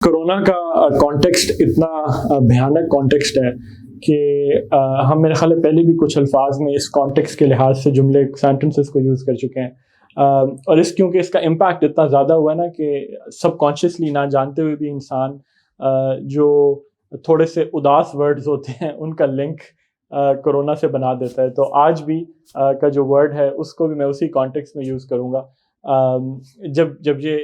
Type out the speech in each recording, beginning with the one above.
Corona का context इतना भयानक कॉन्टेक्स्ट है कि हम मेरे ख्याल है पहले भी कुछ अल्फाज में इस कॉन्टेक्स्ट के लिहाज से जुमले सेंटेंसेस को यूज़ कर चुके हैं, और क्योंकि इसका इम्पैक्ट इतना ज़्यादा हुआ है ना कि सब कॉन्शियसली ना जानते हुए भी इंसान जो थोड़े से उदास वर्ड्स होते हैं उनका लिंक कोरोना से बना देता है। तो आज भी का जो वर्ड है उसको भी मैं उसी कॉन्टेक्स्ट में यूज़ करूँगा। जब ये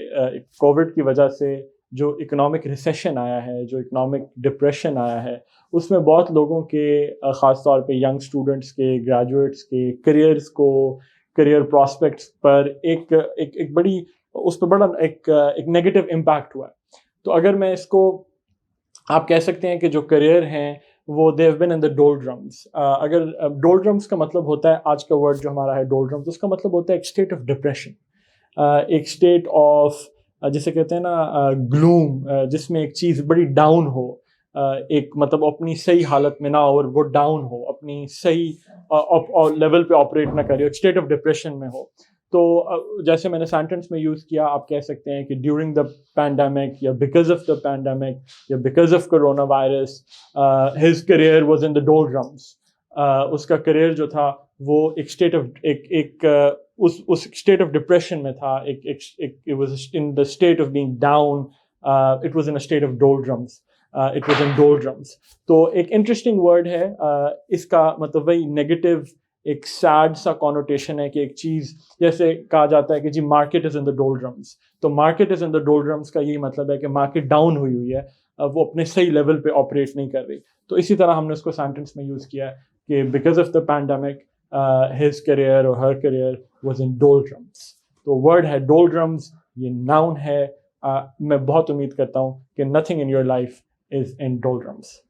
कोविड की वजह से जो इकोनॉमिक रिसेशन आया है, जो इकोनॉमिक डिप्रेशन आया है, उसमें बहुत लोगों के ख़ास तौर पे यंग स्टूडेंट्स के, ग्रेजुएट्स के करियर प्रॉस्पेक्ट्स पर एक बड़ी उस पर बड़ा एक नेगेटिव इम्पैक्ट हुआ है। तो अगर मैं इसको आप कह सकते हैं कि जो करियर हैं वो they have been in the doldrums. अगर डोलड्रम्स का मतलब होता है, आज का वर्ड जो हमारा है डोलड्रम्स, उसका मतलब होता है एक स्टेट ऑफ डिप्रेशन, एक स्टेट ऑफ जिसे कहते हैं ना ग्लूम, जिसमें एक चीज़ बड़ी डाउन हो, एक मतलब अपनी सही हालत में ना हो और वो डाउन हो, अपनी सही लेवल पे ऑपरेट ना करे, एक स्टेट ऑफ डिप्रेशन में हो। तो जैसे मैंने सेंटेंस में यूज़ किया, आप कह सकते हैं कि ड्यूरिंग द पैंडेमिक या बिकॉज ऑफ द पैंडेमिक या because of corona virus his career was in the डोलड्रम्स। उसका करियर जो था वो एक स्टेट ऑफ उस स्टेट ऑफ डिप्रेशन में था, it was in the state of being down, it was in a state of डोलड्रम्स, it was in डोलड्रम्स। तो एक इंटरेस्टिंग वर्ड है, इसका मतलब वही नेगेटिव एक सैड सा कॉनोटेशन है कि एक चीज़, जैसे कहा जाता है कि जी market is in the doldrums, तो market is in the doldrums का यही मतलब है कि मार्केट डाउन हुई है, वो अपने सही लेवल पे ऑपरेट नहीं कर रही। तो इसी तरह हमने उसको सेंटेंस में यूज़ किया है कि because of the pandemic his career और हर करियर वाज इन डोलड्रम्स। तो वर्ड है डोलड्रम्स, ये नाउन है। मैं बहुत उम्मीद करता हूँ कि nothing in your life is in डोलड्रम्स।